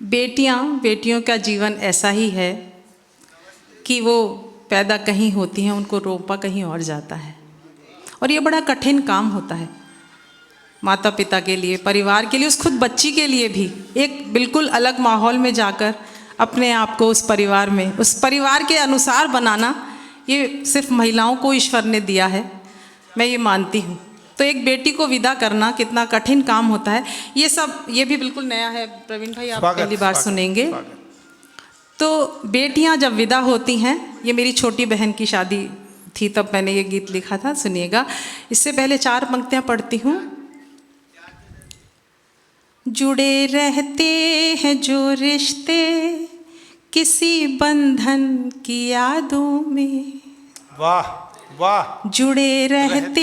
बेटियों का जीवन ऐसा ही है कि वो पैदा कहीं होती हैं, उनको रोंपा कहीं और जाता है। और ये बड़ा कठिन काम होता है माता पिता के लिए, परिवार के लिए, उस खुद बच्ची के लिए भी। एक बिल्कुल अलग माहौल में जाकर अपने आप को उस परिवार के अनुसार बनाना, ये सिर्फ महिलाओं को ईश्वर ने दिया है, मैं ये मानती हूँ। तो एक बेटी को विदा करना कितना कठिन काम होता है, ये भी बिल्कुल नया है। प्रवीण भाई, आप पहली बार सुनेंगे। तो बेटियां जब विदा होती हैं, ये मेरी छोटी बहन की शादी थी तब मैंने ये गीत लिखा था, सुनिएगा। इससे पहले 4 पंक्तियां पढ़ती हूँ। जुड़े रहते हैं जो रिश्ते किसी बंधन की यादों में, वाह वाह। जुड़े रहते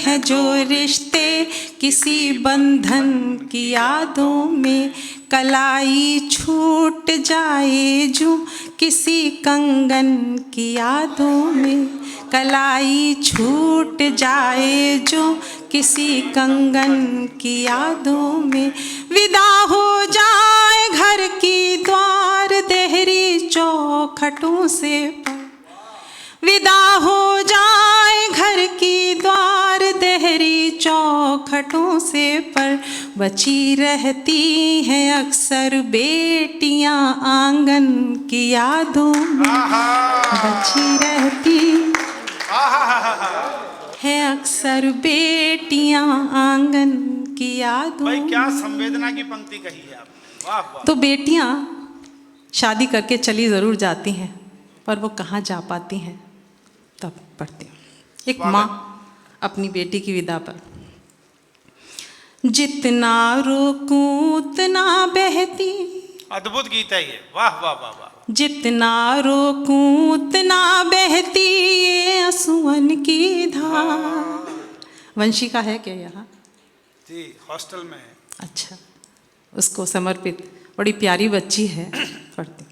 हैं जो रिश्ते किसी बंधन की यादों में, कलाई छूट जाए जो किसी कंगन की यादों में, कलाई छूट जाए जो किसी कंगन की यादों में, विदा हो जाए घर की द्वार देहरी चौखटों से, विदा हो जाए घर की द्वार देहरी चौखटों से पर, बची रहती हैं अक्सर बेटियां आंगन की यादों में, बची रहती है अक्सर बेटियां आंगन की यादों में। क्या संवेदना की पंक्ति कही है आप, वाह वाह। तो बेटियां शादी करके चली ज़रूर जाती हैं, पर वो कहाँ जा पाती हैं, तब पढ़ती हूँ। एक माँ अपनी बेटी की विदा पर, जितना रोकूं उतना बहती, अद्भुत गीत है ये, वाह वाह वाह वाह। जितना रोकूं उतना बहती ये आंसुओं की धार। वंशिका है क्या यहाँ? जी, हॉस्टल में है। अच्छा, उसको समर्पित, बड़ी प्यारी बच्ची है, पढ़ती।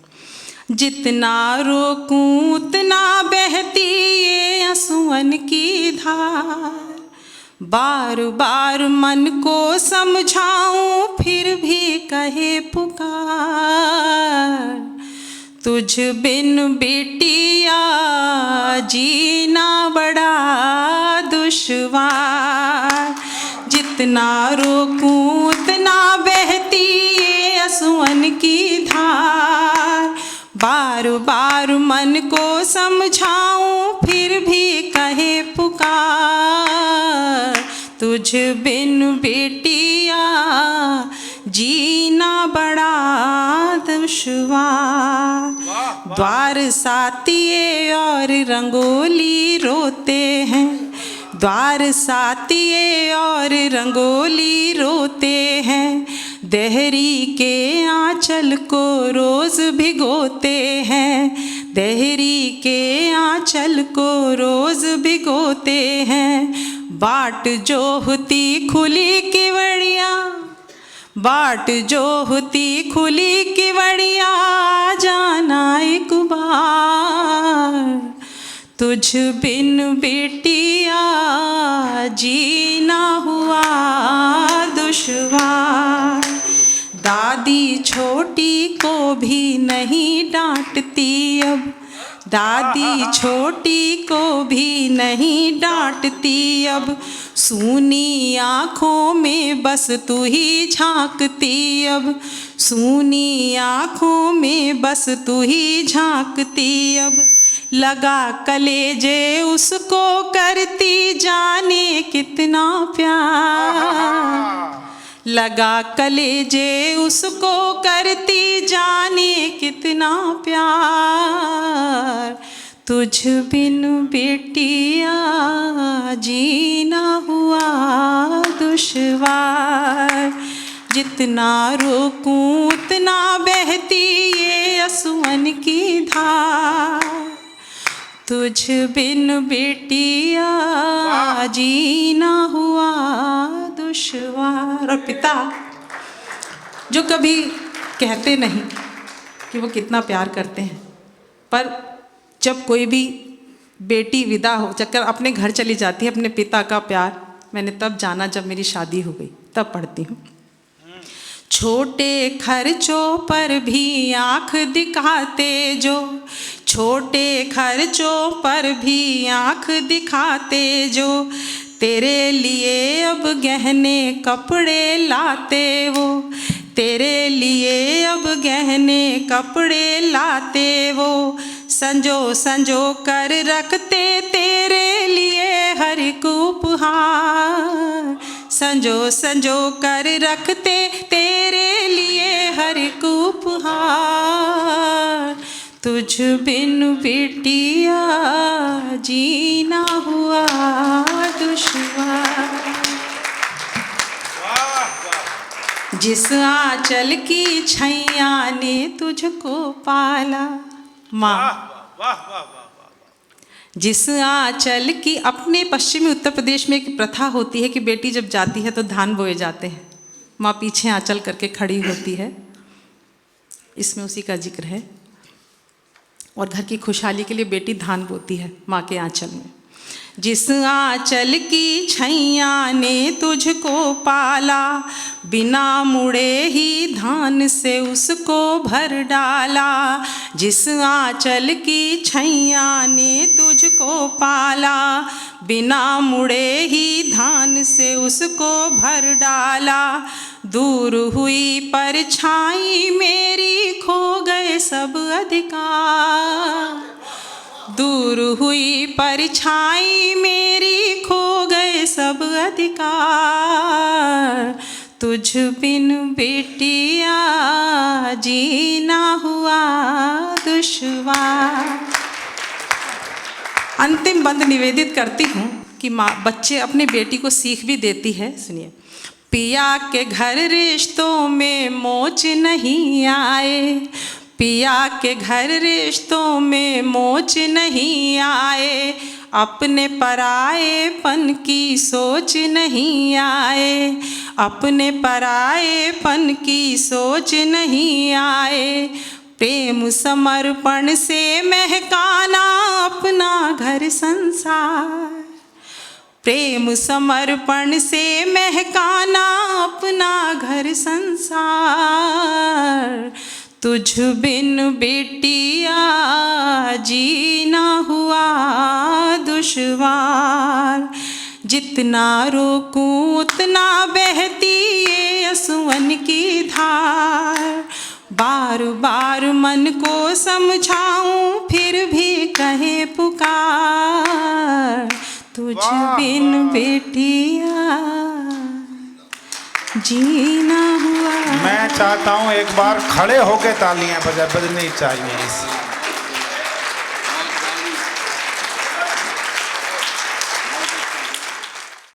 जितना रोकूं उतना बहती ये आंसुओं की धार, बार बार मन को समझाऊं फिर भी कहे पुकार, तुझ बिन बेटिया जीना बड़ा दुश्वार। जितना रोकूं उतना बहती ये आंसुओं की धार, बार बार मन को समझाऊं फिर भी कहे पुकार, तुझ बिन बेटिया जीना बड़ा दुश्वार। द्वार सातिए और रंगोली रोते हैं, द्वार सातिए और रंगोली रोते हैं, देहरी के आंचल को रोज भिगोते हैं, देहरी के आंचल को रोज भिगोते हैं, बाट जो होती खुली किवड़िया, बाट जो होती खुली किवड़िया जाना एक बार, तुझ बिन बेटिया जीना हुआ दुश्वार। दादी छोटी को भी नहीं डांटती अब, दादी छोटी को भी नहीं डांटती अब, सूनी आँखों में बस तू ही झांकती अब, सूनी आँखों में बस तू ही झांकती अब, लगा कलेजे उसको करती जाने कितना प्यार, लगा कलेजे उसको करती जाने कितना प्यार, तुझ बिन बेटिया जीना हुआ दुश्वार। जितना रोकूं उतना बहती ये आंसुओं की धार, तुझ बिन बेटिया जीना हुआ दुश्वार। और पिता जो कभी कहते नहीं कि वो कितना प्यार करते हैं, पर जब कोई भी बेटी विदा हो चक्कर अपने घर चली जाती है, अपने पिता का प्यार मैंने तब जाना जब मेरी शादी हो गई, तब पढ़ती हूँ। छोटे खर्चों पर भी आँख दिखाते जो, छोटे खर्चों पर भी आँख दिखाते जो, तेरे लिए अब गहने कपड़े लाते वो, तेरे लिए अब गहने कपड़े लाते वो, संजो संजो कर रखते तेरे लिए हर एक उपहार, संजो संजो कर रखते तेरे लिए हर एक उपहार। तुझ बिन बिटिया जीना हुआ दुश्वार, जिस आंचल की छैया ने तुझको पाला माँ, वाह वाह वाह वाह वाह। जिस आंचल की, अपने पश्चिमी उत्तर प्रदेश में एक प्रथा होती है कि बेटी जब जाती है तो धान बोए जाते हैं, माँ पीछे आंचल करके खड़ी होती है, इसमें उसी का जिक्र है। और घर की खुशहाली के लिए बेटी धान बोती है माँ के आंचल में। जिस आंचल की छैया ने तुझको पाला, बिना मुड़े ही धान से उसको भर डाला, जिस आंचल की छैया ने तुझको पाला, बिना मुड़े ही धान से उसको भर डाला, दूर हुई परछाई मेरी खो गए सब अधिकार, दूर हुई परछाई मेरी खो गए सब अधिकार, तुझ बिन बेटिया जीना हुआ दुश्वार। अंतिम बंद निवेदित करती हूँ कि माँ बच्चे अपनी बेटी को सीख भी देती है, सुनिए। पिया के घर रिश्तों में मोच नहीं आए, पिया के घर रिश्तों में मोच नहीं आए, अपने पराएपन की सोच नहीं आए, अपने पराएपन की सोच नहीं आए, प्रेम समर्पण से महकाना अपना घर संसार, प्रेम समर्पण से महकाना अपना घर संसार, तुझ बिन बेटिया जीना हुआ दुश्वार, जितना रोकूं उतना बहती ये असुवन की धार, बार बार मन को समझाऊं फिर भी कहे पुकार, तुझ बिन बेटिया जीना हुआ। मैं चाहता हूँ एक बार खड़े होके तालियां बजनी चाहिए।